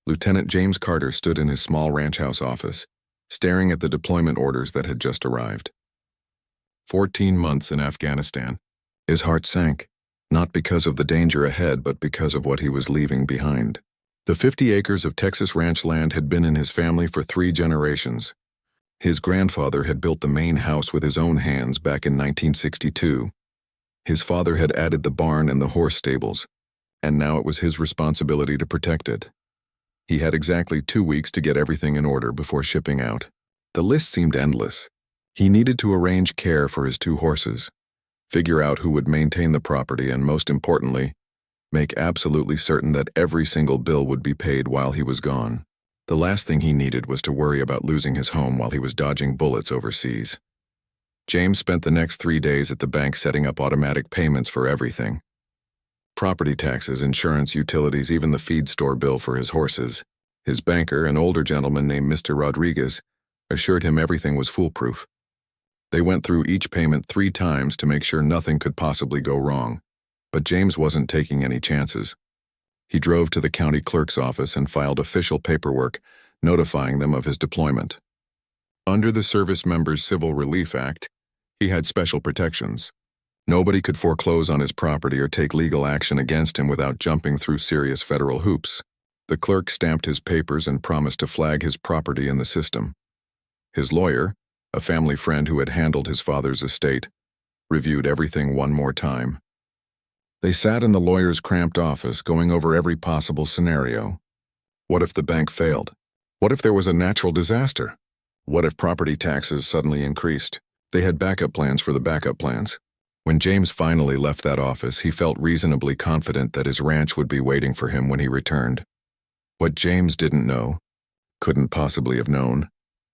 Lieutenant James Carter stood in his small ranch house office, staring at the deployment orders that had just arrived. 14 months in Afghanistan. His heart sank, not because of the danger ahead but because of what he was leaving behind. The 50 acres of Texas ranch land had been in his family for 3 generations. His grandfather had built the main house with his own hands back in 1962. His father had added the barn and the horse stables, and now it was his responsibility to protect it. He had exactly 2 weeks to get everything in order before shipping out. The list seemed endless. He needed to arrange care for his 2 horses, figure out who would maintain the property, and most importantly, make absolutely certain that every single bill would be paid while he was gone. The last thing he needed was to worry about losing his home while he was dodging bullets overseas. James spent the next 3 days at the bank setting up automatic payments for everything. Property taxes, insurance, utilities, even the feed store bill for his horses. His banker, an older gentleman named Mr. Rodriguez, assured him everything was foolproof. They went through each payment 3 times to make sure nothing could possibly go wrong. But James wasn't taking any chances. He drove to the county clerk's office and filed official paperwork notifying them of his deployment. Under the Service Members Civil Relief Act, he had special protections. Nobody could foreclose on his property or take legal action against him without jumping through serious federal hoops. The clerk stamped his papers and promised to flag his property in the system. His lawyer, a family friend who had handled his father's estate, reviewed everything one more time. They sat in the lawyer's cramped office going over every possible scenario. What if the bank failed? What if there was a natural disaster? What if property taxes suddenly increased? They had backup plans for the backup plans. When James finally left that office, he felt reasonably confident that his ranch would be waiting for him when he returned. What James didn't know, couldn't possibly have known,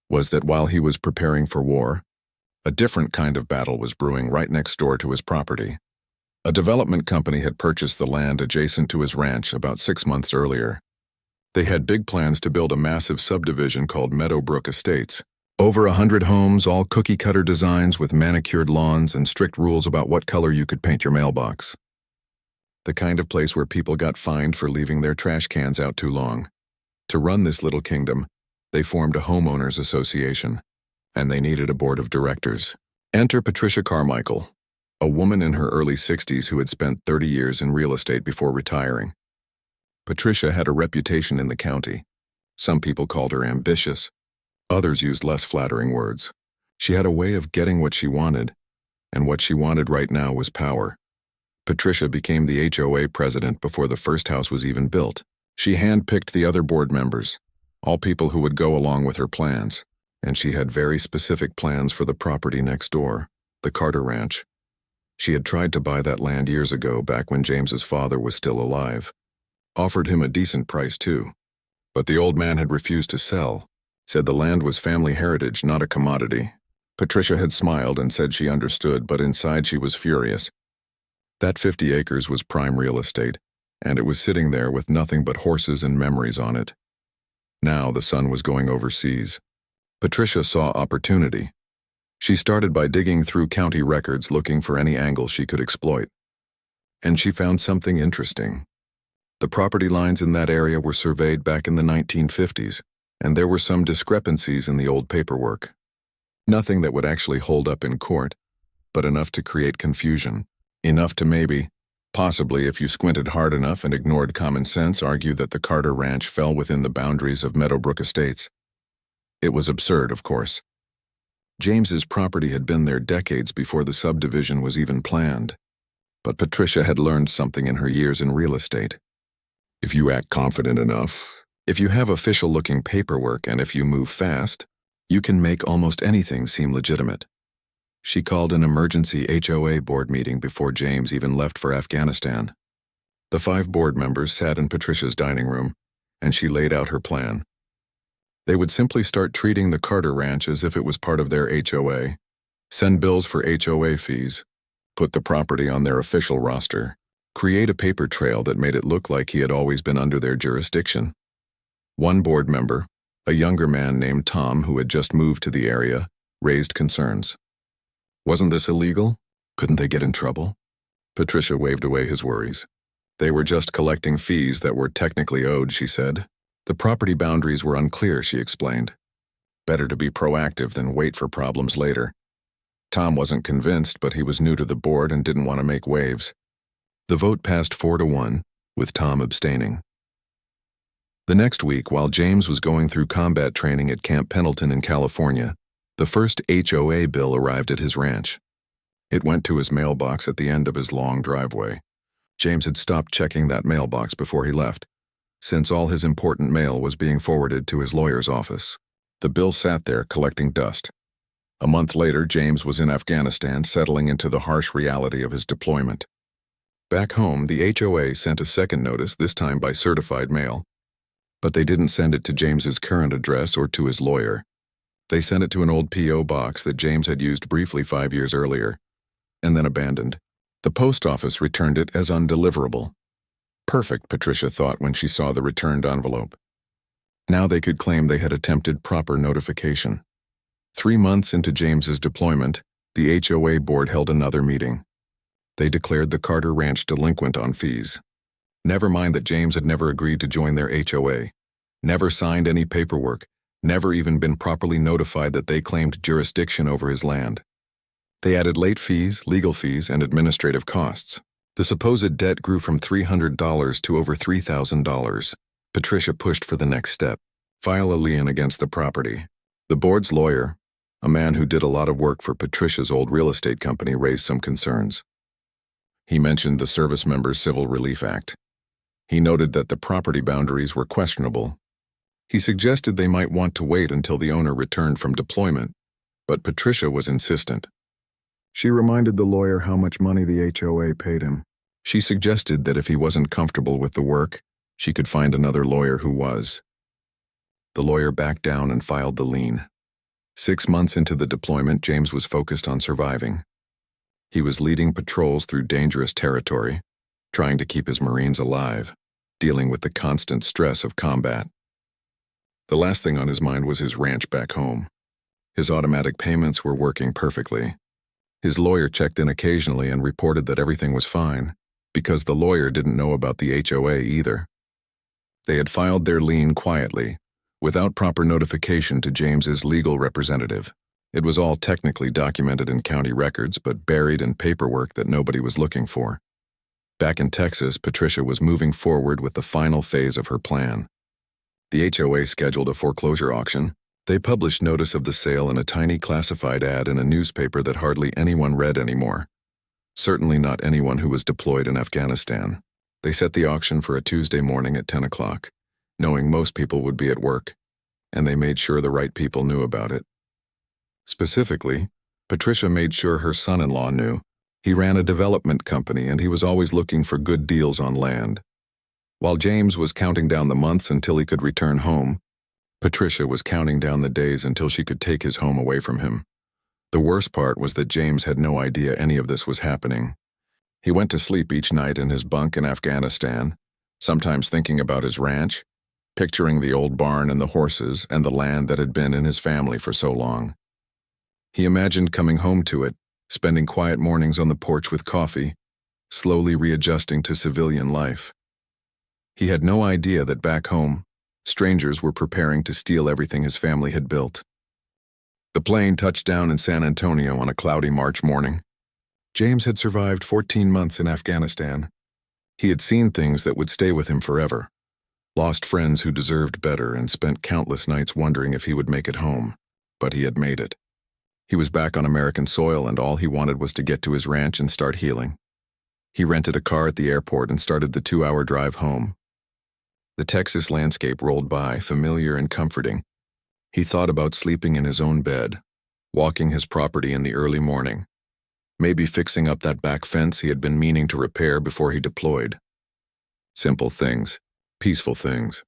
was that while he was preparing for war, a different kind of battle was brewing right next door to his property. A development company had purchased the land adjacent to his ranch about 6 months earlier. They had big plans to build a massive subdivision called Meadowbrook Estates. Over 100 homes, all cookie-cutter designs with manicured lawns and strict rules about what color you could paint your mailbox. The kind of place where people got fined for leaving their trash cans out too long. To run this little kingdom, they formed a homeowners association, and they needed a board of directors. Enter Patricia Carmichael, a woman in her early 60s who had spent 30 years in real estate before retiring. Patricia had a reputation in the county. Some people called her ambitious. Others used less flattering words. She had a way of getting what she wanted, and what she wanted right now was power. Patricia became the HOA president before the first house was even built. She handpicked the other board members, all people who would go along with her plans, and she had very specific plans for the property next door, the Carter Ranch. She had tried to buy that land years ago, back when James's father was still alive. Offered him a decent price too. But the old man had refused to sell, said the land was family heritage, not a commodity. Patricia had smiled and said she understood, but inside she was furious. That 50 acres was prime real estate, and it was sitting there with nothing but horses and memories on it. Now the son was going overseas. Patricia saw opportunity. She started by digging through county records looking for any angle she could exploit. And she found something interesting. The property lines in that area were surveyed back in the 1950s, and there were some discrepancies in the old paperwork. Nothing that would actually hold up in court, but enough to create confusion. Enough to maybe, possibly if you squinted hard enough and ignored common sense, argue that the Carter Ranch fell within the boundaries of Meadowbrook Estates. It was absurd, of course. James's property had been there decades before the subdivision was even planned. But Patricia had learned something in her years in real estate. If you act confident enough, if you have official-looking paperwork, and if you move fast, you can make almost anything seem legitimate. She called an emergency HOA board meeting before James even left for Afghanistan. The 5 board members sat in Patricia's dining room, and she laid out her plan. They would simply start treating the Carter Ranch as if it was part of their HOA, send bills for HOA fees, put the property on their official roster, create a paper trail that made it look like he had always been under their jurisdiction. One board member, a younger man named Tom who had just moved to the area, raised concerns. Wasn't this illegal? Couldn't they get in trouble? Patricia waved away his worries. They were just collecting fees that were technically owed, she said. The property boundaries were unclear, she explained. Better to be proactive than wait for problems later. Tom wasn't convinced, but he was new to the board and didn't want to make waves. The vote passed 4-1, with Tom abstaining. The next week, while James was going through combat training at Camp Pendleton in California, the first HOA bill arrived at his ranch. It went to his mailbox at the end of his long driveway. James had stopped checking that mailbox before he left, since all his important mail was being forwarded to his lawyer's office. The bill sat there collecting dust. A month later, James was in Afghanistan, settling into the harsh reality of his deployment. Back home, the HOA sent a second notice, this time by certified mail. But they didn't send it to James's current address or to his lawyer. They sent it to an old P.O. box that James had used briefly 5 years earlier, and then abandoned. The post office returned it as undeliverable. Perfect, Patricia thought when she saw the returned envelope. Now they could claim they had attempted proper notification. 3 months into James's deployment, the HOA board held another meeting. They declared the Carter Ranch delinquent on fees. Never mind that James had never agreed to join their HOA, never signed any paperwork, never even been properly notified that they claimed jurisdiction over his land. They added late fees, legal fees, and administrative costs. The supposed debt grew from $300 to over $3,000. Patricia pushed for the next step: file a lien against the property. The board's lawyer, a man who did a lot of work for Patricia's old real estate company, raised some concerns. He mentioned the Service Members Civil Relief Act. He noted that the property boundaries were questionable. He suggested they might want to wait until the owner returned from deployment, but Patricia was insistent. She reminded the lawyer how much money the HOA paid him. She suggested that if he wasn't comfortable with the work, she could find another lawyer who was. The lawyer backed down and filed the lien. 6 months into the deployment, James was focused on surviving. He was leading patrols through dangerous territory, trying to keep his Marines alive, dealing with the constant stress of combat. The last thing on his mind was his ranch back home. His automatic payments were working perfectly. His lawyer checked in occasionally and reported that everything was fine, because the lawyer didn't know about the HOA either. They had filed their lien quietly, without proper notification to James's legal representative. It was all technically documented in county records, but buried in paperwork that nobody was looking for. Back in Texas, Patricia was moving forward with the final phase of her plan. The HOA scheduled a foreclosure auction. They published notice of the sale in a tiny classified ad in a newspaper that hardly anyone read anymore. Certainly not anyone who was deployed in Afghanistan. They set the auction for a Tuesday morning at 10 o'clock, knowing most people would be at work, and they made sure the right people knew about it. Specifically, Patricia made sure her son-in-law knew. He ran a development company, and he was always looking for good deals on land. While James was counting down the months until he could return home, Patricia was counting down the days until she could take his home away from him. The worst part was that James had no idea any of this was happening. He went to sleep each night in his bunk in Afghanistan, sometimes thinking about his ranch, picturing the old barn and the horses and the land that had been in his family for so long. He imagined coming home to it, spending quiet mornings on the porch with coffee, slowly readjusting to civilian life. He had no idea that back home, strangers were preparing to steal everything his family had built. The plane touched down in San Antonio on a cloudy March morning. James had survived 14 months in Afghanistan. He had seen things that would stay with him forever. Lost friends who deserved better and spent countless nights wondering if he would make it home. But he had made it. He was back on American soil, and all he wanted was to get to his ranch and start healing. He rented a car at the airport and started the 2-hour drive home. The Texas landscape rolled by, familiar and comforting. He thought about sleeping in his own bed, walking his property in the early morning, maybe fixing up that back fence he had been meaning to repair before he deployed. Simple things, peaceful things.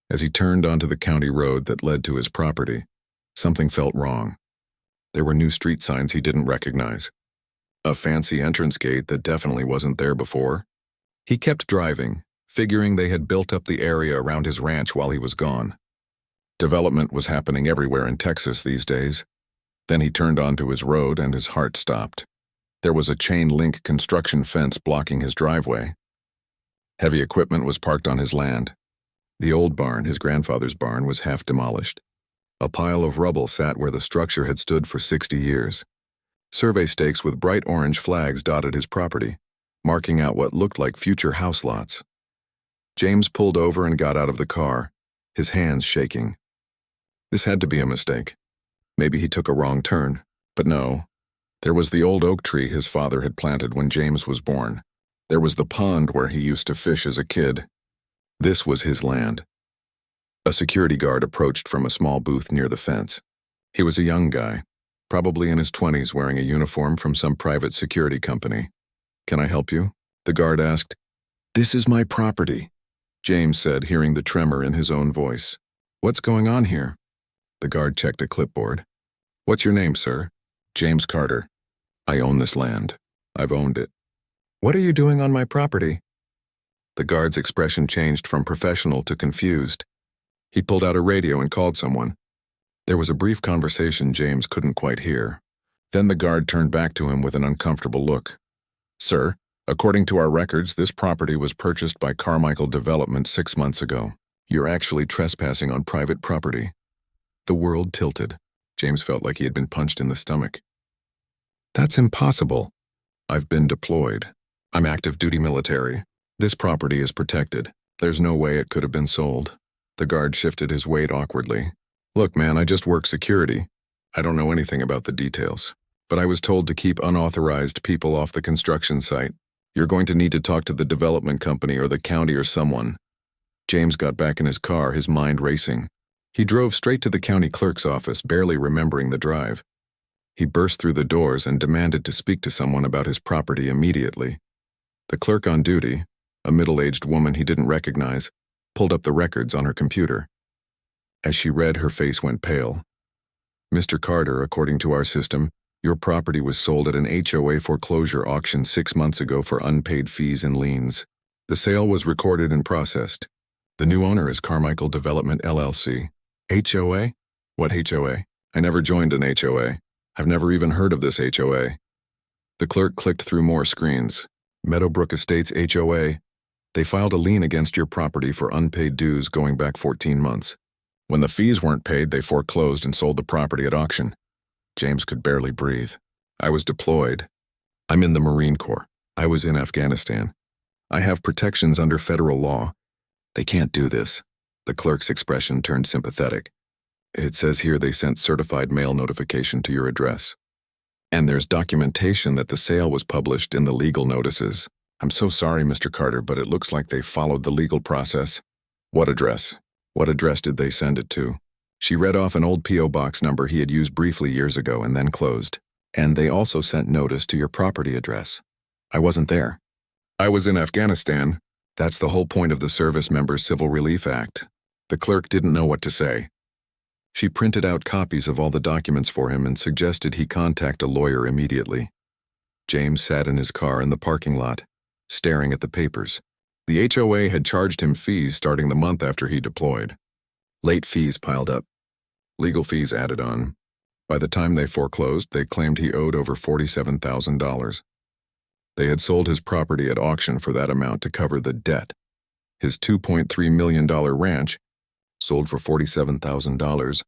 As he turned onto the county road that led to his property, something felt wrong. There were new street signs he didn't recognize. A fancy entrance gate that definitely wasn't there before. He kept driving, figuring they had built up the area around his ranch while he was gone. Development was happening everywhere in Texas these days. Then he turned onto his road and his heart stopped. There was a chain-link construction fence blocking his driveway. Heavy equipment was parked on his land. The old barn, his grandfather's barn, was half demolished. A pile of rubble sat where the structure had stood for 60 years. Survey stakes with bright orange flags dotted his property, marking out what looked like future house lots. James pulled over and got out of the car, his hands shaking. This had to be a mistake. Maybe he took a wrong turn, but no. There was the old oak tree his father had planted when James was born. There was the pond where he used to fish as a kid. This was his land. A security guard approached from a small booth near the fence. He was a young guy, probably in his 20s, wearing a uniform from some private security company. "Can I help you?" the guard asked. "This is my property," James said, hearing the tremor in his own voice. "What's going on here?" The guard checked a clipboard. "What's your name, sir?" "James Carter. I own this land. I've owned it." "What are you doing on my property?" The guard's expression changed from professional to confused. He pulled out a radio and called someone. There was a brief conversation James couldn't quite hear. Then the guard turned back to him with an uncomfortable look. "Sir, according to our records, this property was purchased by Carmichael Development 6 months ago. You're actually trespassing on private property." The world tilted. James felt like he had been punched in the stomach. "That's impossible. I've been deployed. I'm active duty military. This property is protected. There's no way it could have been sold." The guard shifted his weight awkwardly. "Look, man, I just work security. I don't know anything about the details. But I was told to keep unauthorized people off the construction site. You're going to need to talk to the development company or the county or someone." James got back in his car, his mind racing. He drove straight to the county clerk's office, barely remembering the drive. He burst through the doors and demanded to speak to someone about his property immediately. The clerk on duty, a middle-aged woman he didn't recognize, pulled up the records on her computer. As she read, her face went pale. "Mr. Carter, according to our system, your property was sold at an HOA foreclosure auction 6 months ago for unpaid fees and liens. The sale was recorded and processed. The new owner is Carmichael Development LLC. HOA? What HOA? I never joined an HOA. I've never even heard of this HOA." The clerk clicked through more screens. "Meadowbrook Estates HOA. They filed a lien against your property for unpaid dues going back 14 months. When the fees weren't paid, they foreclosed and sold the property at auction." James could barely breathe. "I was deployed. I'm in the Marine Corps. I was in Afghanistan. I have protections under federal law. They can't do this." The clerk's expression turned sympathetic. "It says here they sent certified mail notification to your address. And there's documentation that the sale was published in the legal notices. I'm so sorry, Mr. Carter, but it looks like they followed the legal process." "What address? What address did they send it to?" She read off an old P.O. box number he had used briefly years ago and then closed. "And they also sent notice to your property address." "I wasn't there." "I was in Afghanistan. That's the whole point of the Service Members Civil Relief Act." The clerk didn't know what to say. She printed out copies of all the documents for him and suggested he contact a lawyer immediately. James sat in his car in the parking lot, staring at the papers. The HOA had charged him fees starting the month after he deployed. Late fees piled up. Legal fees added on. By the time they foreclosed, they claimed he owed over $47,000. They had sold his property at auction for that amount to cover the debt. His $2.3 million ranch sold for $47,000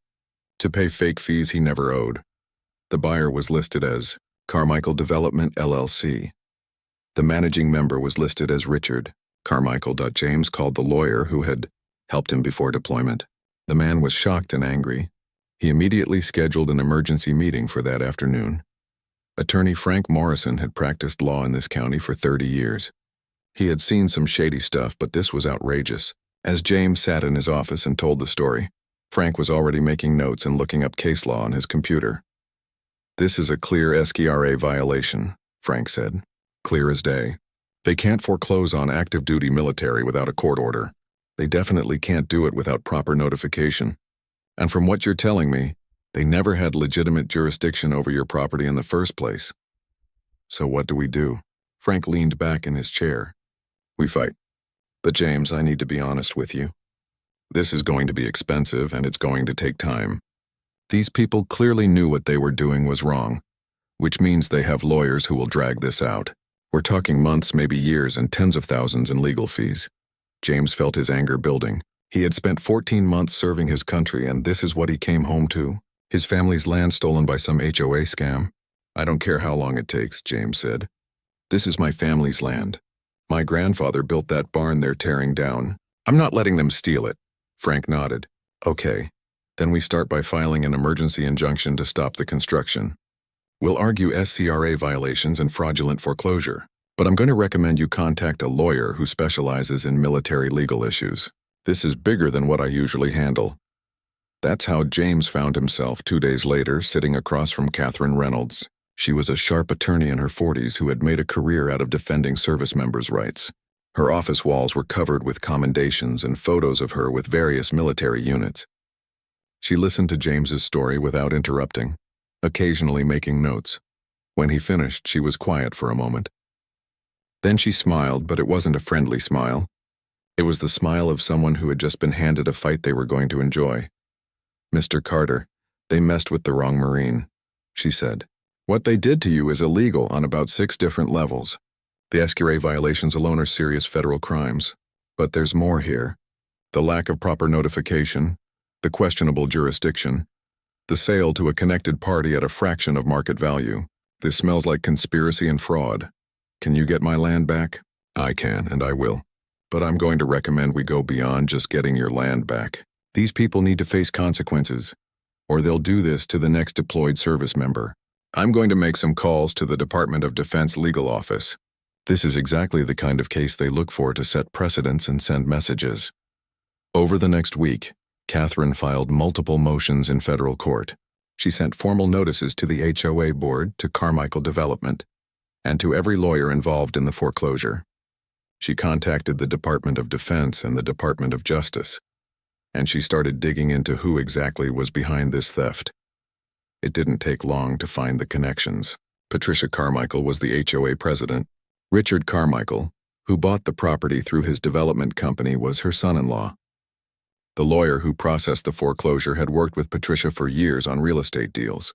to pay fake fees he never owed. The buyer was listed as Carmichael Development LLC. The managing member was listed as Richard. Carmichael. James called the lawyer who had helped him before deployment. The man was shocked and angry. He immediately scheduled an emergency meeting for that afternoon. Attorney Frank Morrison had practiced law in this county for 30 years. He had seen some shady stuff, but this was outrageous. As James sat in his office and told the story, Frank was already making notes and looking up case law on his computer. "This is a clear SKRA violation," Frank said. "Clear as day. They can't foreclose on active duty military without a court order. They definitely can't do it without proper notification. And from what you're telling me, they never had legitimate jurisdiction over your property in the first place. So what do we do?" Frank leaned back in his chair. "We fight. But James, I need to be honest with you. This is going to be expensive and it's going to take time. These people clearly knew what they were doing was wrong, which means they have lawyers who will drag this out. We're talking months, maybe years, and tens of thousands in legal fees." James felt his anger building. He had spent 14 months serving his country, and this is what he came home to? His family's land stolen by some HOA scam? I don't care how long it takes, James said. This is my family's land. My grandfather built that barn they're tearing down. I'm not letting them steal it. Frank nodded. Okay. Then we start by filing an emergency injunction to stop the construction. We'll argue SCRA violations and fraudulent foreclosure, but I'm going to recommend you contact a lawyer who specializes in military legal issues. This is bigger than what I usually handle. That's how James found himself 2 days later sitting across from Catherine Reynolds. She was a sharp attorney in her 40s who had made a career out of defending service members' rights. Her office walls were covered with commendations and photos of her with various military units. She listened to James's story without interrupting, occasionally making notes. When he finished, she was quiet for a moment. Then she smiled, but it wasn't a friendly smile. It was the smile of someone who had just been handed a fight they were going to enjoy. Mr. Carter, they messed with the wrong Marine, she said. What they did to you is illegal on about 6 different levels. The SCRA violations alone are serious federal crimes. But there's more here. The lack of proper notification, the questionable jurisdiction, the sale to a connected party at a fraction of market value. This smells like conspiracy and fraud. Can you get my land back? I can, and I will. But I'm going to recommend we go beyond just getting your land back. These people need to face consequences, or they'll do this to the next deployed service member. I'm going to make some calls to the Department of Defense legal office. This is exactly the kind of case they look for to set precedents and send messages. Over the next week, Catherine filed multiple motions in federal court. She sent formal notices to the HOA board, to Carmichael Development, and to every lawyer involved in the foreclosure. She contacted the Department of Defense and the Department of Justice, and she started digging into who exactly was behind this theft. It didn't take long to find the connections. Patricia Carmichael was the HOA president. Richard Carmichael, who bought the property through his development company, was her son-in-law. The lawyer who processed the foreclosure had worked with Patricia for years on real estate deals.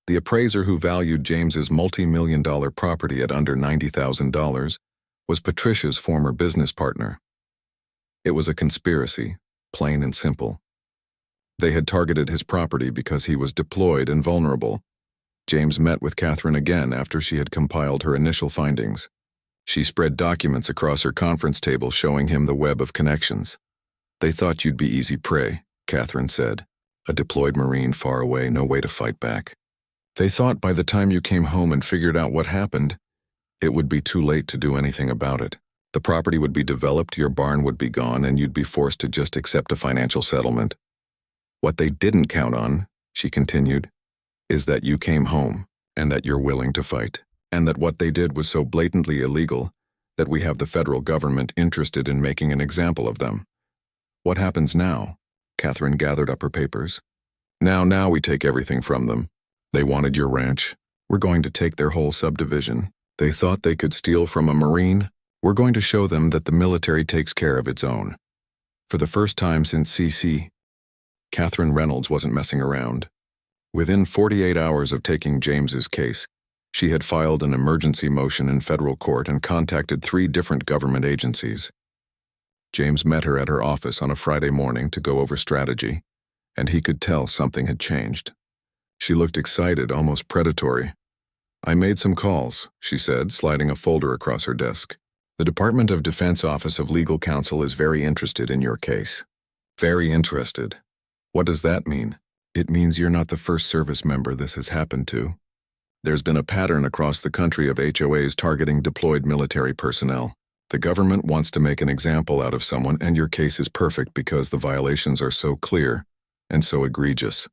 The appraiser who valued James's multi-million-dollar property at under $90,000 was Patricia's former business partner. It was a conspiracy, plain and simple. They had targeted his property because he was deployed and vulnerable. James met with Catherine again after she had compiled her initial findings. She spread documents across her conference table showing him the web of connections. They thought you'd be easy prey, Catherine said. A deployed Marine far away, no way to fight back. They thought by the time you came home and figured out what happened, it would be too late to do anything about it. The property would be developed, your barn would be gone, and you'd be forced to just accept a financial settlement. What they didn't count on, she continued, is that you came home, and that you're willing to fight, and that what they did was so blatantly illegal that we have the federal government interested in making an example of them. What happens now? Catherine gathered up her papers. Now we take everything from them. They wanted your ranch. We're going to take their whole subdivision. They thought they could steal from a Marine. We're going to show them that the military takes care of its own. For the first time since CC, Catherine Reynolds wasn't messing around. Within 48 hours of taking James's case, she had filed an emergency motion in federal court and contacted 3 different government agencies. James met her at her office on a Friday morning to go over strategy, and he could tell something had changed. She looked excited, almost predatory. I made some calls, she said, sliding a folder across her desk. The Department of Defense Office of Legal Counsel is very interested in your case. Very interested. What does that mean? It means you're not the first service member this has happened to. There's been a pattern across the country of HOAs targeting deployed military personnel. The government wants to make an example out of someone, and your case is perfect because the violations are so clear and so egregious.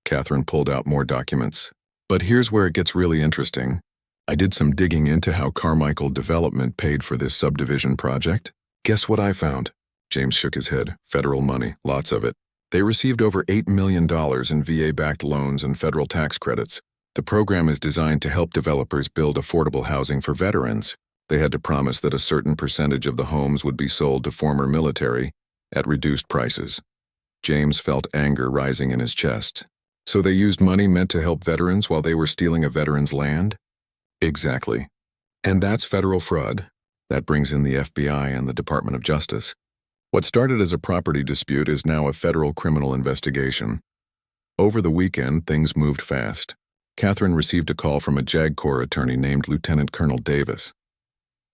Catherine pulled out more documents. But here's where it gets really interesting. I did some digging into how Carmichael Development paid for this subdivision project. Guess what I found? James shook his head. Federal money, lots of it. They received over $8 million in VA-backed loans and federal tax credits. The program is designed to help developers build affordable housing for veterans. They had to promise that a certain percentage of the homes would be sold to former military at reduced prices. James felt anger rising in his chest. So they used money meant to help veterans while they were stealing a veteran's land? Exactly. And that's federal fraud. That brings in the FBI and the Department of Justice. What started as a property dispute is now a federal criminal investigation. Over the weekend, things moved fast. Catherine received a call from a JAG Corps attorney named Lieutenant Colonel Davis.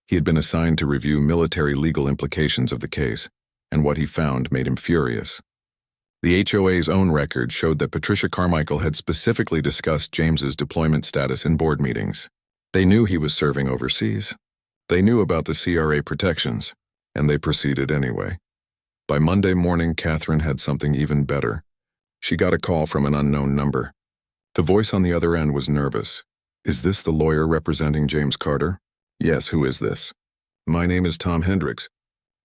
He had been assigned to review military legal implications of the case, and what he found made him furious. The HOA's own record showed that Patricia Carmichael had specifically discussed James's deployment status in board meetings. They knew he was serving overseas. They knew about the CRA protections, and they proceeded anyway. By Monday morning, Catherine had something even better. She got a call from an unknown number. The voice on the other end was nervous. "Is this the lawyer representing James Carter?" "Yes, who is this?" "My name is Tom Hendricks.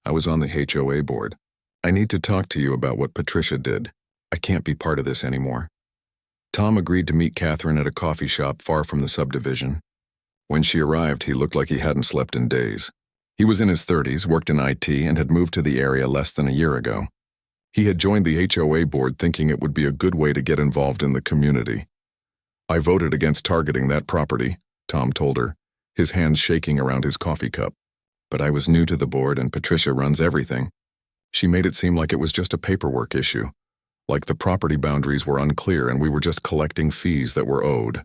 I was on the HOA board. I need to talk to you about what Patricia did. I can't be part of this anymore." Tom agreed to meet Catherine at a coffee shop far from the subdivision. When she arrived, he looked like he hadn't slept in days. He was in his 30s, worked in IT, and had moved to the area less than a year ago. He had joined the HOA board thinking it would be a good way to get involved in the community. "I voted against targeting that property," Tom told her, his hands shaking around his coffee cup. "But I was new to the board and Patricia runs everything. She made it seem like it was just a paperwork issue, like the property boundaries were unclear and we were just collecting fees that were owed."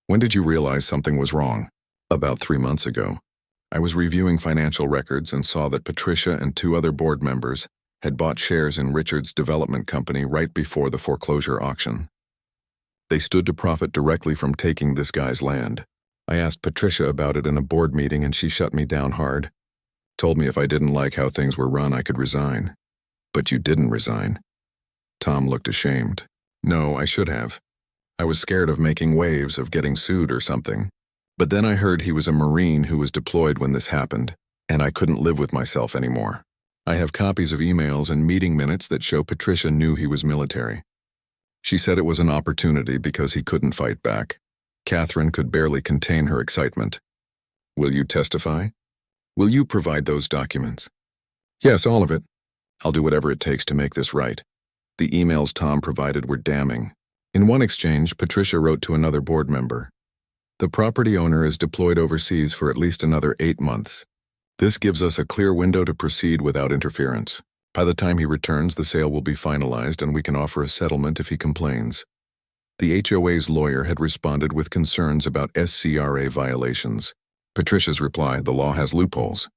"When did you realize something was wrong?" "About 3 months ago. I was reviewing financial records and saw that Patricia and 2 other board members had bought shares in Richard's development company right before the foreclosure auction. They stood to profit directly from taking this guy's land. I asked Patricia about it in a board meeting and she shut me down hard. Told me if I didn't like how things were run, I could resign." "But you didn't resign." Tom looked ashamed. "No, I should have. I was scared of making waves, of getting sued or something. But then I heard he was a Marine who was deployed when this happened, and I couldn't live with myself anymore. I have copies of emails and meeting minutes that show Patricia knew he was military. She said it was an opportunity because he couldn't fight back." Catherine could barely contain her excitement. "Will you testify? Will you provide those documents?" "Yes, all of it. I'll do whatever it takes to make this right." The emails Tom provided were damning. In one exchange, Patricia wrote to another board member, "The property owner is deployed overseas for at least another 8 months. This gives us a clear window to proceed without interference. By the time he returns, the sale will be finalized and we can offer a settlement if he complains." The HOA's lawyer had responded with concerns about SCRA violations. Patricia's reply, "The law has loopholes.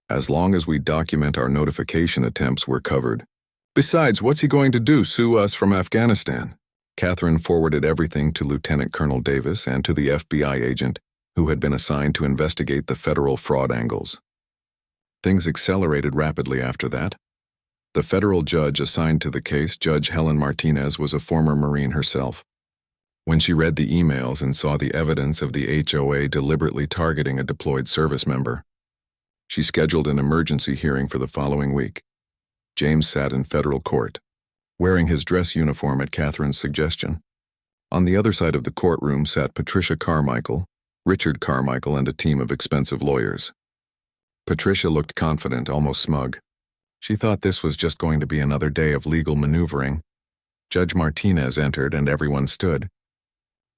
As long as we document our notification attempts, we're covered. Besides, what's he going to do, sue us from Afghanistan?" Catherine forwarded everything to Lieutenant Colonel Davis and to the FBI agent who had been assigned to investigate the federal fraud angles. Things accelerated rapidly after that. The federal judge assigned to the case, Judge Helen Martinez, was a former Marine herself. When she read the emails and saw the evidence of the HOA deliberately targeting a deployed service member, she scheduled an emergency hearing for the following week. James sat in federal court, wearing his dress uniform at Catherine's suggestion. On the other side of the courtroom sat Patricia Carmichael, Richard Carmichael, and a team of expensive lawyers. Patricia looked confident, almost smug. She thought this was just going to be another day of legal maneuvering. Judge Martinez entered and everyone stood.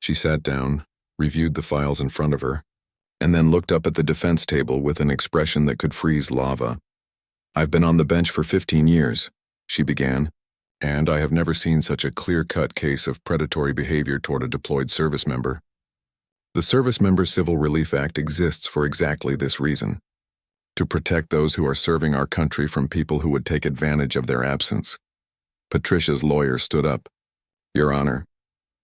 She sat down, reviewed the files in front of her, and then looked up at the defense table with an expression that could freeze lava. "I've been on the bench for 15 years, she began, "and I have never seen such a clear-cut case of predatory behavior toward a deployed service member. The Service Member Civil Relief Act exists for exactly this reason, to protect those who are serving our country from people who would take advantage of their absence." Patricia's lawyer stood up. "Your Honor,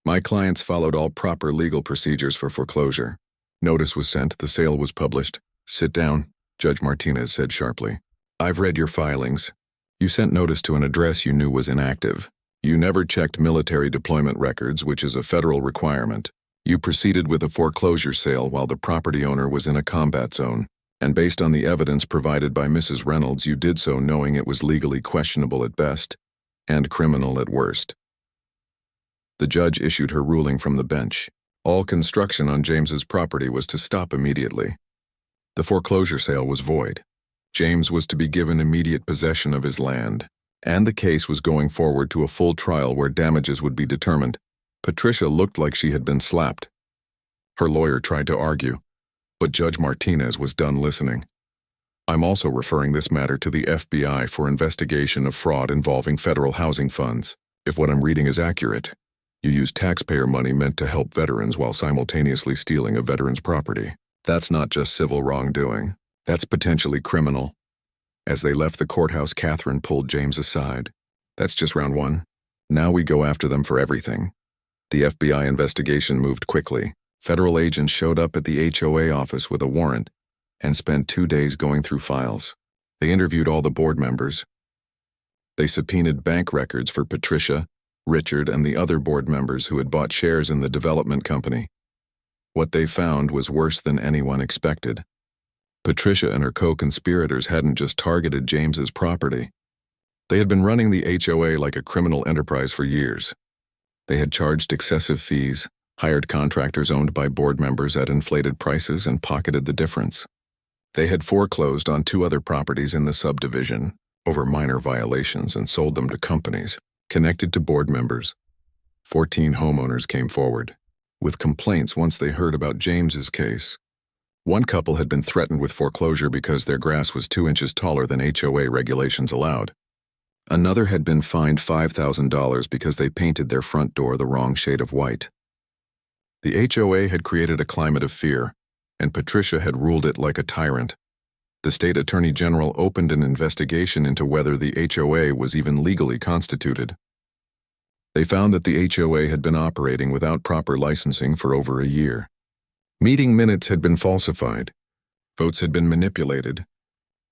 my clients followed all proper legal procedures for foreclosure. Notice was sent, the sale was published." "Sit down," Judge Martinez said sharply. "I've read your filings. You sent notice to an address you knew was inactive. You never checked military deployment records, which is a federal requirement. You proceeded with a foreclosure sale while the property owner was in a combat zone, and based on the evidence provided by Mrs. Reynolds, you did so knowing it was legally questionable at best and criminal at worst." The judge issued her ruling from the bench. All construction on James's property was to stop immediately. The foreclosure sale was void. James was to be given immediate possession of his land, and the case was going forward to a full trial where damages would be determined. Patricia looked like she had been slapped. Her lawyer tried to argue, but Judge Martinez was done listening. I'm also referring this matter to the FBI for investigation of fraud involving federal housing funds. If what I'm reading is accurate, you used taxpayer money meant to help veterans while simultaneously stealing a veteran's property. That's not just civil wrongdoing. That's potentially criminal. As they left the courthouse, Catherine pulled James aside. That's just round one. Now we go after them for everything. The FBI investigation moved quickly. Federal agents showed up at the HOA office with a warrant and spent 2 days going through files. They interviewed all the board members. They subpoenaed bank records for Patricia, Richard, and the other board members who had bought shares in the development company. What they found was worse than anyone expected. Patricia and her co-conspirators hadn't just targeted James's property. They had been running the HOA like a criminal enterprise for years. They had charged excessive fees, hired contractors owned by board members at inflated prices, and pocketed the difference. They had foreclosed on 2 other properties in the subdivision over minor violations and sold them to companies connected to board members. 14 homeowners came forward with complaints once they heard about James's case. One couple had been threatened with foreclosure because their grass was 2 inches taller than HOA regulations allowed. Another had been fined $5,000 because they painted their front door the wrong shade of white. The HOA had created a climate of fear, and Patricia had ruled it like a tyrant. The state attorney general opened an investigation into whether the HOA was even legally constituted. They found that the HOA had been operating without proper licensing for over a year. Meeting minutes had been falsified. Votes had been manipulated.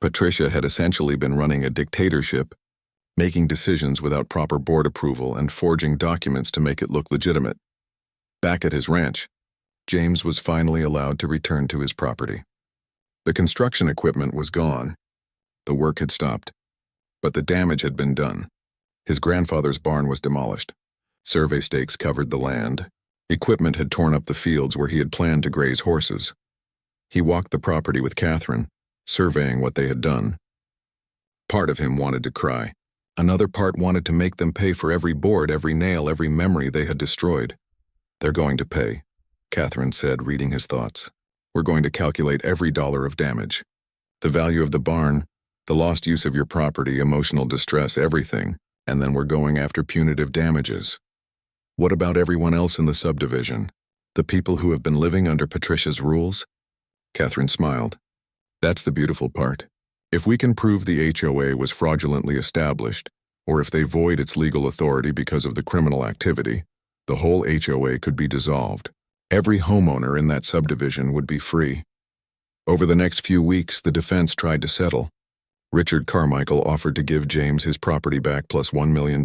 Patricia had essentially been running a dictatorship, making decisions without proper board approval and forging documents to make it look legitimate. Back at his ranch, James was finally allowed to return to his property. The construction equipment was gone. The work had stopped, but the damage had been done. His grandfather's barn was demolished. Survey stakes covered the land. Equipment had torn up the fields where he had planned to graze horses. He walked the property with Catherine, surveying what they had done. Part of him wanted to cry. Another part wanted to make them pay for every board, every nail, every memory they had destroyed. "They're going to pay," Catherine said, reading his thoughts. "We're going to calculate every dollar of damage. The value of the barn, the lost use of your property, emotional distress, everything, and then we're going after punitive damages." "What about everyone else in the subdivision? The people who have been living under Patricia's rules?" Catherine smiled. "That's the beautiful part. If we can prove the HOA was fraudulently established, or if they void its legal authority because of the criminal activity, the whole HOA could be dissolved. Every homeowner in that subdivision would be free." Over the next few weeks, the defense tried to settle. Richard Carmichael offered to give James his property back plus $1 million.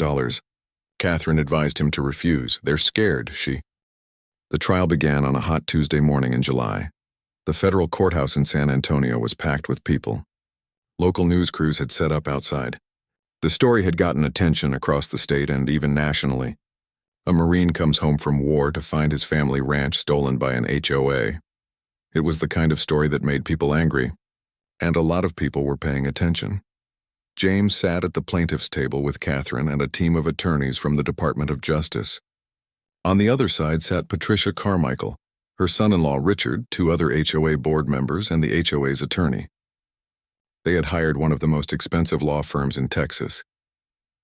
Catherine advised him to refuse. "They're scared," she. The trial began on a hot Tuesday morning in July. The federal courthouse in San Antonio was packed with people. Local news crews had set up outside. The story had gotten attention across the state and even nationally. A Marine comes home from war to find his family ranch stolen by an HOA. It was the kind of story that made people angry, and a lot of people were paying attention. James sat at the plaintiff's table with Catherine and a team of attorneys from the Department of Justice. On the other side sat Patricia Carmichael, her son-in-law Richard, 2 other HOA board members, and the HOA's attorney. They had hired one of the most expensive law firms in Texas.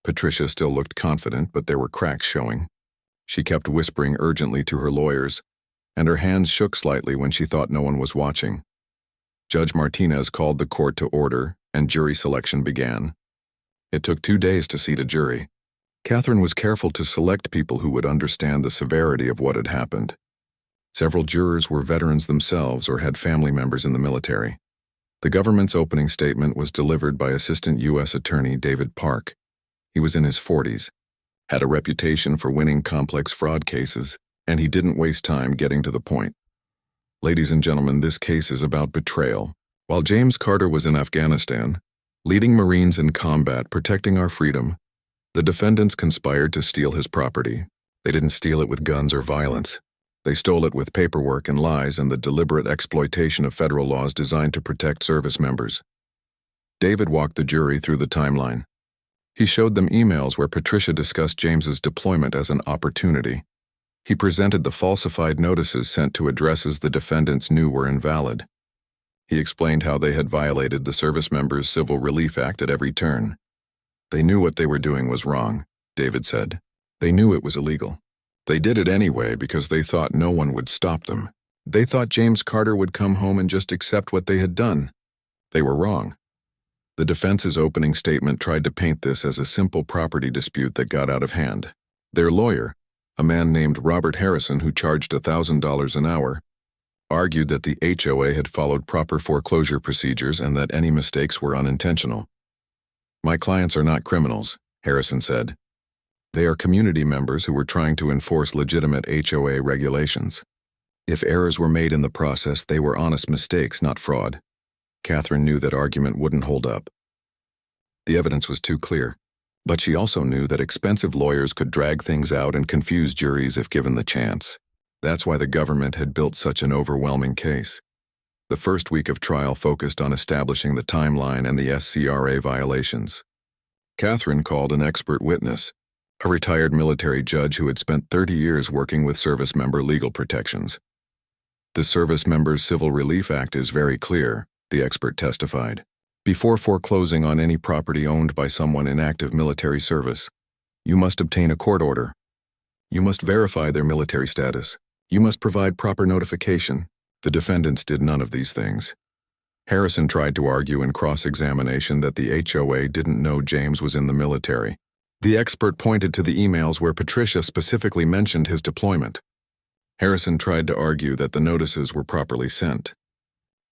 Patricia still looked confident, but there were cracks showing. She kept whispering urgently to her lawyers, and her hands shook slightly when she thought no one was watching. Judge Martinez called the court to order, and jury selection began. It took 2 days to seat a jury. Catherine was careful to select people who would understand the severity of what had happened. Several jurors were veterans themselves or had family members in the military. The government's opening statement was delivered by Assistant U.S. Attorney David Park. He was in his 40s, had a reputation for winning complex fraud cases, and he didn't waste time getting to the point. "Ladies and gentlemen, this case is about betrayal. While James Carter was in Afghanistan, leading Marines in combat protecting our freedom, the defendants conspired to steal his property. They didn't steal it with guns or violence. They stole it with paperwork and lies and the deliberate exploitation of federal laws designed to protect service members." David walked the jury through the timeline. He showed them emails where Patricia discussed James's deployment as an opportunity. He presented the falsified notices sent to addresses the defendants knew were invalid. He explained how they had violated the Service Members Civil Relief Act at every turn. They knew what they were doing was wrong, David said. They knew it was illegal. They did it anyway because they thought no one would stop them. They thought James Carter would come home and just accept what they had done. They were wrong. The defense's opening statement tried to paint this as a simple property dispute that got out of hand. Their lawyer, a man named Robert Harrison who charged $1,000 an hour, argued that the HOA had followed proper foreclosure procedures and that any mistakes were unintentional. "My clients are not criminals," Harrison said. "They are community members who were trying to enforce legitimate HOA regulations. If errors were made in the process, they were honest mistakes, not fraud." Catherine knew that argument wouldn't hold up. The evidence was too clear, but she also knew that expensive lawyers could drag things out and confuse juries if given the chance. That's why the government had built such an overwhelming case. The first week of trial focused on establishing the timeline and the SCRA violations. Catherine called an expert witness, a retired military judge who had spent 30 years working with service member legal protections. "The Service Members Civil Relief Act is very clear," the expert testified. "Before foreclosing on any property owned by someone in active military service, you must obtain a court order. You must verify their military status. You must provide proper notification." The defendants did none of these things. Harrison tried to argue in cross-examination that the HOA didn't know James was in the military. The expert pointed to the emails where Patricia specifically mentioned his deployment. Harrison tried to argue that the notices were properly sent.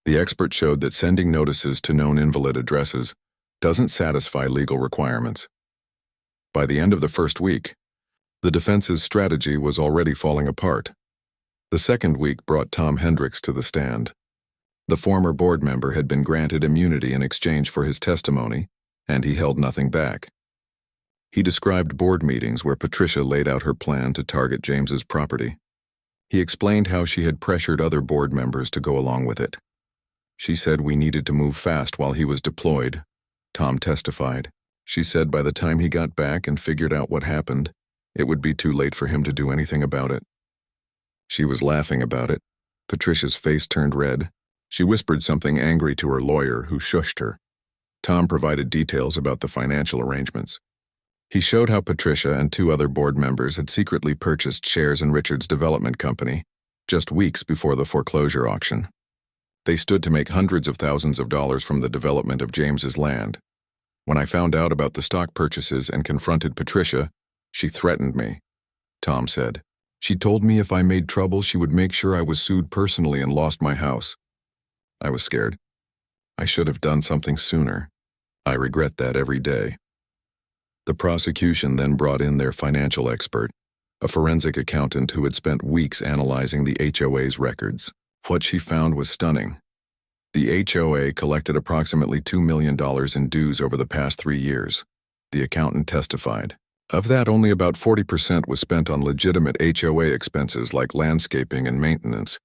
The expert showed that sending notices to known invalid addresses doesn't satisfy legal requirements. By the end of the first week, the defense's strategy was already falling apart. The second week brought Tom Hendricks to the stand. The former board member had been granted immunity in exchange for his testimony, and he held nothing back. He described board meetings where Patricia laid out her plan to target James's property. He explained how she had pressured other board members to go along with it. "She said we needed to move fast while he was deployed," Tom testified. "She said by the time he got back and figured out what happened, it would be too late for him to do anything about it." She was laughing about it. Patricia's face turned red. She whispered something angry to her lawyer, who shushed her. Tom provided details about the financial arrangements. He showed how Patricia and 2 other board members had secretly purchased shares in Richard's development company just weeks before the foreclosure auction. They stood to make hundreds of thousands of dollars from the development of James's land. "When I found out about the stock purchases and confronted Patricia, she threatened me," Tom said. "She told me if I made trouble, she would make sure I was sued personally and lost my house. I was scared. I should have done something sooner. I regret that every day." The prosecution then brought in their financial expert, a forensic accountant who had spent weeks analyzing the HOA's records. What she found was stunning. The HOA collected approximately $2 million in dues over the past 3 years. The accountant testified. Of that, only about 40% was spent on legitimate HOA expenses like landscaping and maintenance.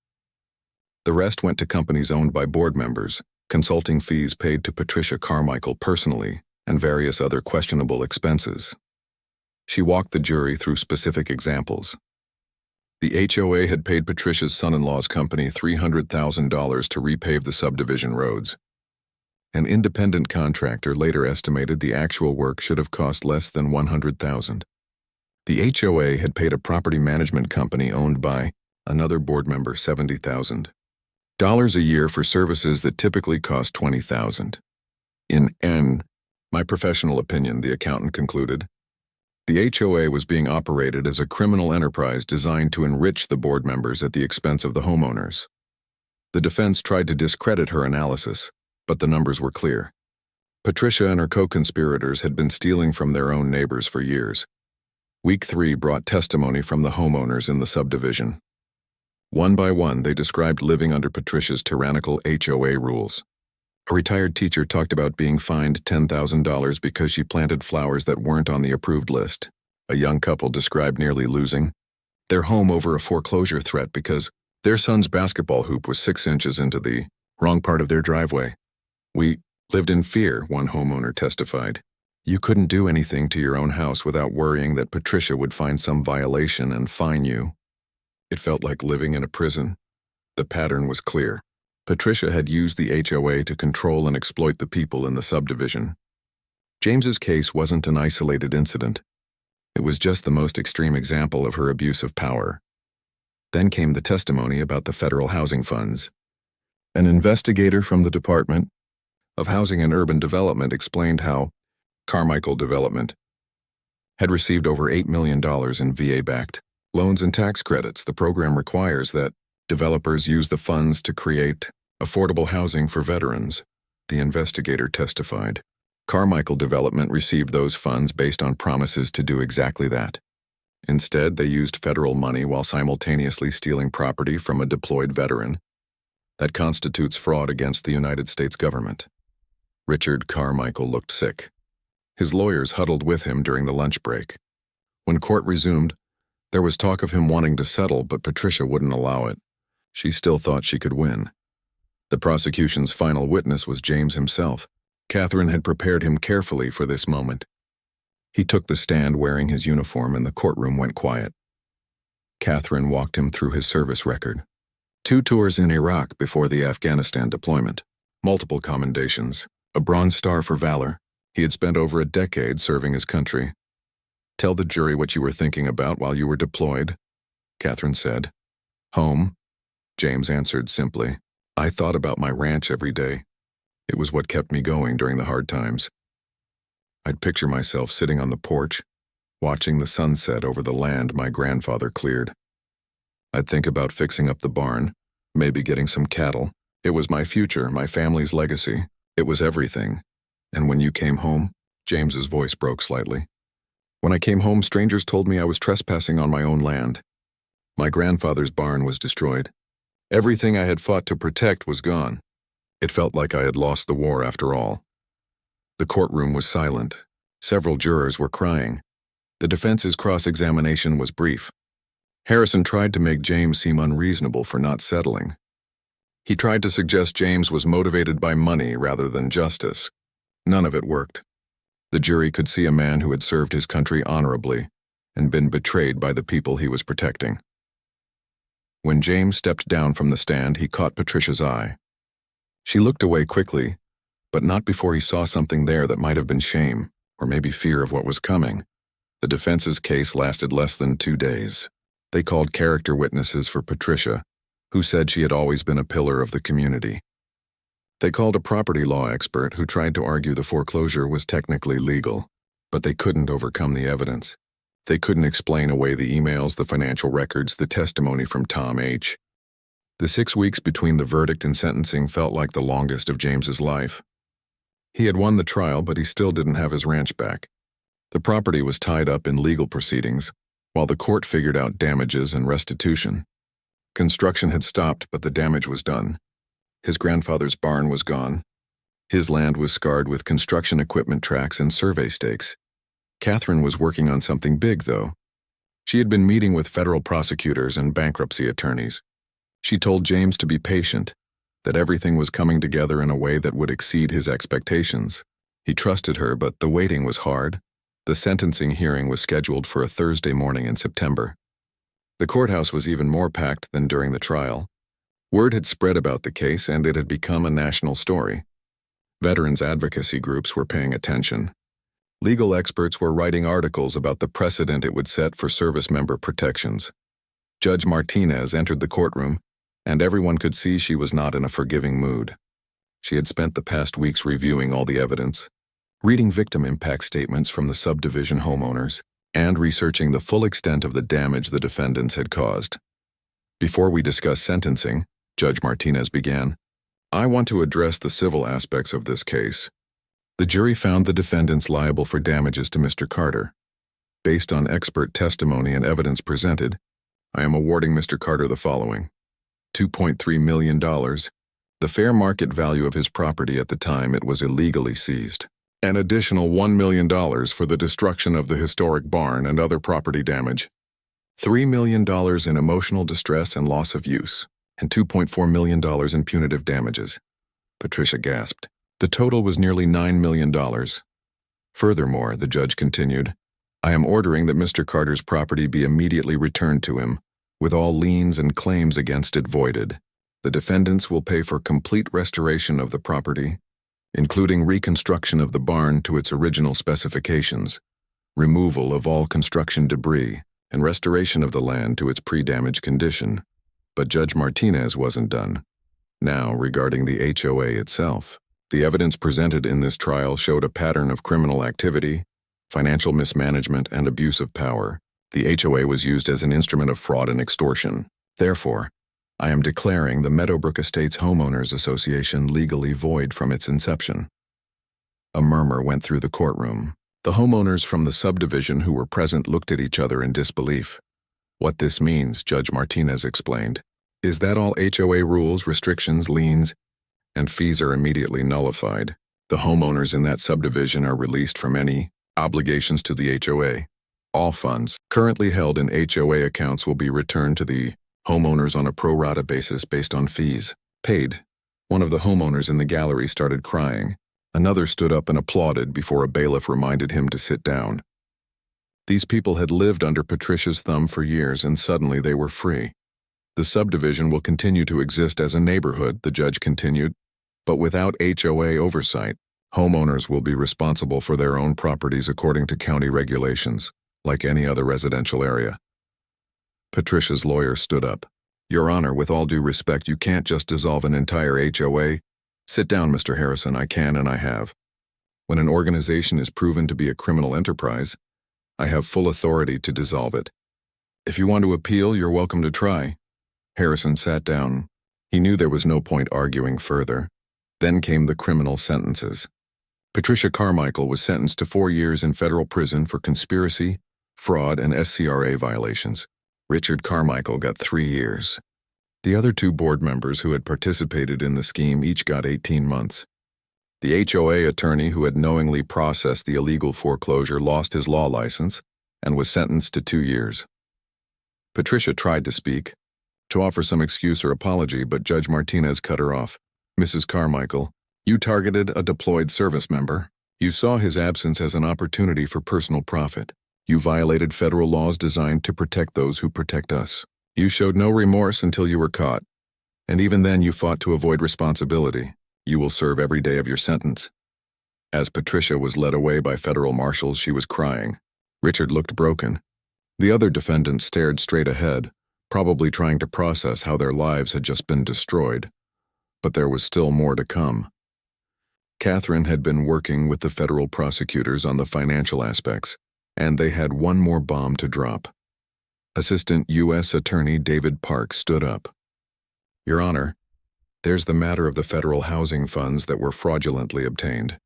The rest went to companies owned by board members, consulting fees paid to Patricia Carmichael personally, and various other questionable expenses. She walked the jury through specific examples. The HOA had paid Patricia's son-in-law's company $300,000 to repave the subdivision roads. An independent contractor later estimated the actual work should have cost less than $100,000. The HOA had paid a property management company owned by another board member $70,000 a year for services that typically cost $20,000. In my professional opinion, the accountant concluded, the HOA was being operated as a criminal enterprise designed to enrich the board members at the expense of the homeowners. The defense tried to discredit her analysis, but the numbers were clear. Patricia and her co-conspirators had been stealing from their own neighbors for years. Week 3 brought testimony from the homeowners in the subdivision. One by one, they described living under Patricia's tyrannical HOA rules. A retired teacher talked about being fined $10,000 because she planted flowers that weren't on the approved list. A young couple described nearly losing their home over a foreclosure threat because their son's basketball hoop was 6 inches into the wrong part of their driveway. "We lived in fear," one homeowner testified. "You couldn't do anything to your own house without worrying that Patricia would find some violation and fine you. It felt like living in a prison." The pattern was clear. Patricia had used the HOA to control and exploit the people in the subdivision. James's case wasn't an isolated incident. It was just the most extreme example of her abuse of power. Then came the testimony about the federal housing funds. An investigator from the Department of Housing and Urban Development explained how Carmichael Development had received over $8 million in VA-backed loans and tax credits. The program requires that developers use the funds to create affordable housing for veterans, the investigator testified. Carmichael Development received those funds based on promises to do exactly that. Instead, they used federal money while simultaneously stealing property from a deployed veteran. That constitutes fraud against the United States government. Richard Carmichael looked sick. His lawyers huddled with him during the lunch break. When court resumed, there was talk of him wanting to settle, but Patricia wouldn't allow it. She still thought she could win. The prosecution's final witness was James himself. Catherine had prepared him carefully for this moment. He took the stand wearing his uniform and the courtroom went quiet. Catherine walked him through his service record. 2 tours in Iraq before the Afghanistan deployment, multiple commendations, a Bronze Star for valor. He had spent over a decade serving his country. "Tell the jury what you were thinking about while you were deployed," Catherine said. "Home," James answered simply. "I thought about my ranch every day. It was what kept me going during the hard times. I'd picture myself sitting on the porch, watching the sunset over the land my grandfather cleared. I'd think about fixing up the barn, maybe getting some cattle. It was my future, my family's legacy. It was everything. And when you came home," James's voice broke slightly. "When I came home, strangers told me I was trespassing on my own land. My grandfather's barn was destroyed. Everything I had fought to protect was gone. It felt like I had lost the war after all." The courtroom was silent. Several jurors were crying. The defense's cross-examination was brief. Harrison tried to make James seem unreasonable for not settling. He tried to suggest James was motivated by money rather than justice. None of it worked. The jury could see a man who had served his country honorably and been betrayed by the people he was protecting. When James stepped down from the stand, he caught Patricia's eye. She looked away quickly, but not before he saw something there that might have been shame, or maybe fear of what was coming. The defense's case lasted less than 2 days. They called character witnesses for Patricia, who said she had always been a pillar of the community. They called a property law expert who tried to argue the foreclosure was technically legal, but they couldn't overcome the evidence. They couldn't explain away the emails, the financial records, the testimony from Tom H. The 6 weeks between the verdict and sentencing felt like the longest of James's life. He had won the trial, but he still didn't have his ranch back. The property was tied up in legal proceedings, while the court figured out damages and restitution. Construction had stopped, but the damage was done. His grandfather's barn was gone. His land was scarred with construction equipment tracks and survey stakes. Catherine was working on something big, though. She had been meeting with federal prosecutors and bankruptcy attorneys. She told James to be patient, that everything was coming together in a way that would exceed his expectations. He trusted her, but the waiting was hard. The sentencing hearing was scheduled for a Thursday morning in September. The courthouse was even more packed than during the trial. Word had spread about the case, and it had become a national story. Veterans advocacy groups were paying attention. Legal experts were writing articles about the precedent it would set for service member protections. Judge Martinez entered the courtroom, and everyone could see she was not in a forgiving mood. She had spent the past weeks reviewing all the evidence, reading victim impact statements from the Subdivision homeowners, and researching the full extent of the damage the defendants had caused. "Before we discuss sentencing," Judge Martinez began, "I want to address the civil aspects of this case." The jury found the defendants liable for damages to Mr. Carter. Based on expert testimony and evidence presented, I am awarding Mr. Carter the following: $2.3 million, the fair market value of his property at the time it was illegally seized. An additional $1 million for the destruction of the historic barn and other property damage. $3 million in emotional distress and loss of use, and $2.4 million in punitive damages. Patricia gasped. The total was nearly $9 million. Furthermore, the judge continued, I am ordering that Mr. Carter's property be immediately returned to him, with all liens and claims against it voided. The defendants will pay for complete restoration of the property, including reconstruction of the barn to its original specifications, removal of all construction debris, and restoration of the land to its pre-damage condition. But Judge Martinez wasn't done. Now, regarding the HOA itself, the evidence presented in this trial showed a pattern of criminal activity, financial mismanagement, and abuse of power. The HOA was used as an instrument of fraud and extortion. Therefore, I am declaring the Meadowbrook Estates Homeowners Association legally void from its inception. A murmur went through the courtroom. The homeowners from the subdivision who were present looked at each other in disbelief. What this means, Judge Martinez explained, is that all HOA rules, restrictions, liens, and fees are immediately nullified. The homeowners in that subdivision are released from any obligations to the HOA. All funds currently held in HOA accounts will be returned to the homeowners on a pro rata basis based on fees paid. One of the homeowners in the gallery started crying. Another stood up and applauded before a bailiff reminded him to sit down. These people had lived under Patricia's thumb for years, and suddenly they were free. The subdivision will continue to exist as a neighborhood, the judge continued, but without HOA oversight. Homeowners will be responsible for their own properties according to county regulations, like any other residential area. Patricia's lawyer stood up. Your Honor, with all due respect, you can't just dissolve an entire HOA. Sit down, Mr. Harrison. I can and I have. When an organization is proven to be a criminal enterprise, I have full authority to dissolve it. If you want to appeal, you're welcome to try. Harrison sat down. He knew there was no point arguing further. Then came the criminal sentences. Patricia Carmichael was sentenced to 4 years in federal prison for conspiracy, fraud, and SCRA violations. Richard Carmichael got 3 years. The other 2 board members who had participated in the scheme each got 18 months. The HOA attorney who had knowingly processed the illegal foreclosure lost his law license and was sentenced to 2 years. Patricia tried to speak, to offer some excuse or apology, but Judge Martinez cut her off. Mrs. Carmichael, you targeted a deployed service member. You saw his absence as an opportunity for personal profit. You violated federal laws designed to protect those who protect us. You showed no remorse until you were caught, and even then you fought to avoid responsibility. You will serve every day of your sentence. As Patricia was led away by federal marshals, she was crying. Richard looked broken. The other defendants stared straight ahead, probably trying to process how their lives had just been destroyed. But there was still more to come. Catherine had been working with the federal prosecutors on the financial aspects, and they had one more bomb to drop. Assistant U.S. Attorney David Park stood up. Your Honor, there's the matter of the federal housing funds that were fraudulently obtained.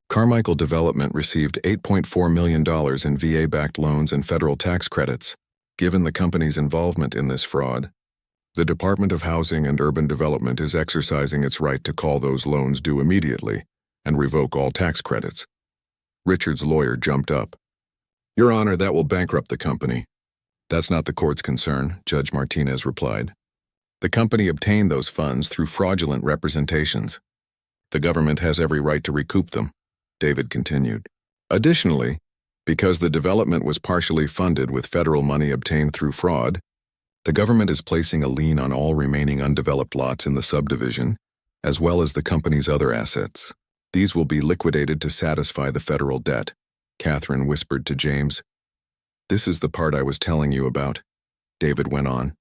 Carmichael Development received $8.4 million in VA-backed loans and federal tax credits. Given the company's involvement in this fraud, the Department of Housing and Urban Development is exercising its right to call those loans due immediately and revoke all tax credits. Richard's lawyer jumped up. Your Honor, that will bankrupt the company. That's not the court's concern, Judge Martinez replied. The company obtained those funds through fraudulent representations. The government has every right to recoup them, David continued. Additionally, because the development was partially funded with federal money obtained through fraud, the government is placing a lien on all remaining undeveloped lots in the subdivision, as well as the company's other assets. These will be liquidated to satisfy the federal debt, Catherine whispered to James. This is the part I was telling you about, David went on.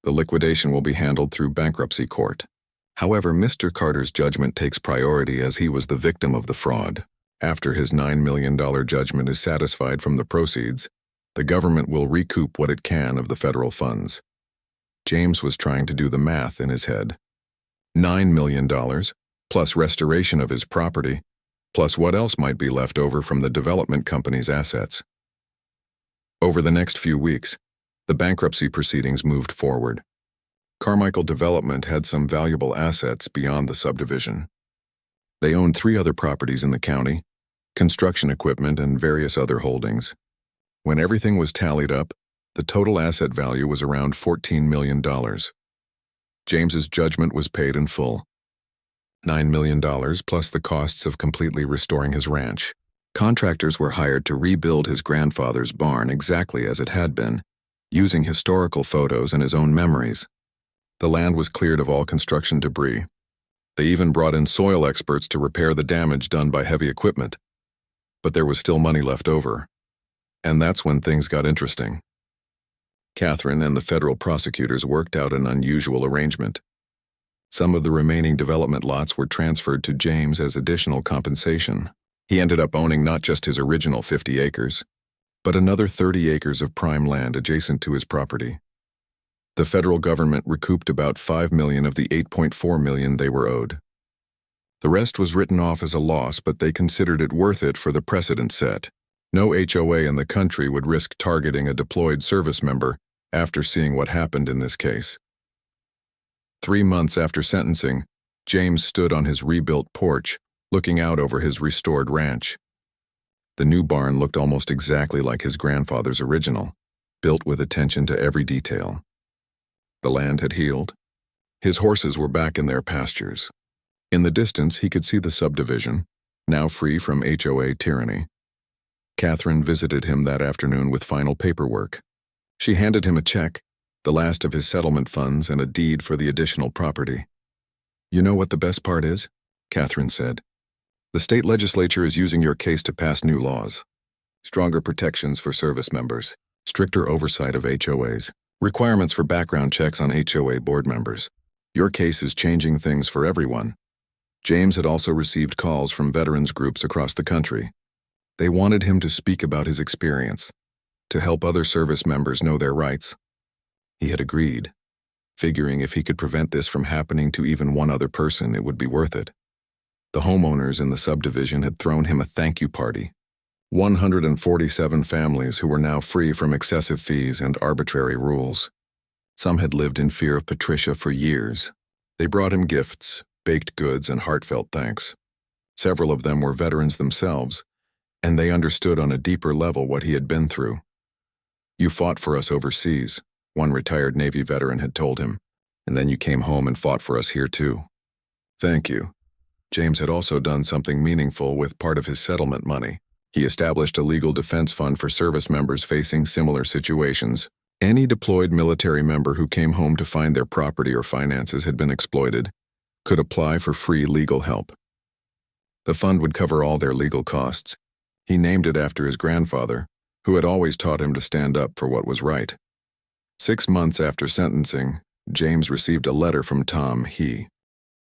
The liquidation will be handled through bankruptcy court. However, Mr. Carter's judgment takes priority as he was the victim of the fraud. After his $9 million judgment is satisfied from the proceeds, the government will recoup what it can of the federal funds. James was trying to do the math in his head. $9 million, plus restoration of his property, plus what else might be left over from the development company's assets. Over the next few weeks, the bankruptcy proceedings moved forward. Carmichael Development had some valuable assets beyond the subdivision. They owned 3 other properties in the county, construction equipment, and various other holdings. When everything was tallied up, the total asset value was around $14 million. James's judgment was paid in full. $9 million plus the costs of completely restoring his ranch. Contractors were hired to rebuild his grandfather's barn exactly as it had been, using historical photos and his own memories. The land was cleared of all construction debris. They even brought in soil experts to repair the damage done by heavy equipment. But there was still money left over. And that's when things got interesting. Catherine and the federal prosecutors worked out an unusual arrangement. Some of the remaining development lots were transferred to James as additional compensation. He ended up owning not just his original 50 acres, but another 30 acres of prime land adjacent to his property. The federal government recouped about $5 million of the $8.4 million they were owed. The rest was written off as a loss, but they considered it worth it for the precedent set. No HOA in the country would risk targeting a deployed service member after seeing what happened in this case. 3 months after sentencing, James stood on his rebuilt porch, looking out over his restored ranch. The new barn looked almost exactly like his grandfather's original, built with attention to every detail. The land had healed. His horses were back in their pastures. In the distance, he could see the subdivision, now free from HOA tyranny. Catherine visited him that afternoon with final paperwork. She handed him a check, the last of his settlement funds, and a deed for the additional property. "You know what the best part is?" Catherine said. "The state legislature is using your case to pass new laws. Stronger protections for service members, stricter oversight of HOAs, requirements for background checks on HOA board members. Your case is changing things for everyone." James had also received calls from veterans groups across the country. They wanted him to speak about his experience, to help other service members know their rights. He had agreed, figuring if he could prevent this from happening to even one other person, it would be worth it. The homeowners in the subdivision had thrown him a thank you party. 147 families who were now free from excessive fees and arbitrary rules. Some had lived in fear of Patricia for years. They brought him gifts, baked goods, and heartfelt thanks. Several of them were veterans themselves, and they understood on a deeper level what he had been through. "You fought for us overseas," one retired Navy veteran had told him, "and then you came home and fought for us here too." Thank you. James had also done something meaningful with part of his settlement money. He established a legal defense fund for service members facing similar situations. Any deployed military member who came home to find their property or finances had been exploited could apply for free legal help. The fund would cover all their legal costs. He named it after his grandfather, who had always taught him to stand up for what was right. 6 months after sentencing, James received a letter from Tom He.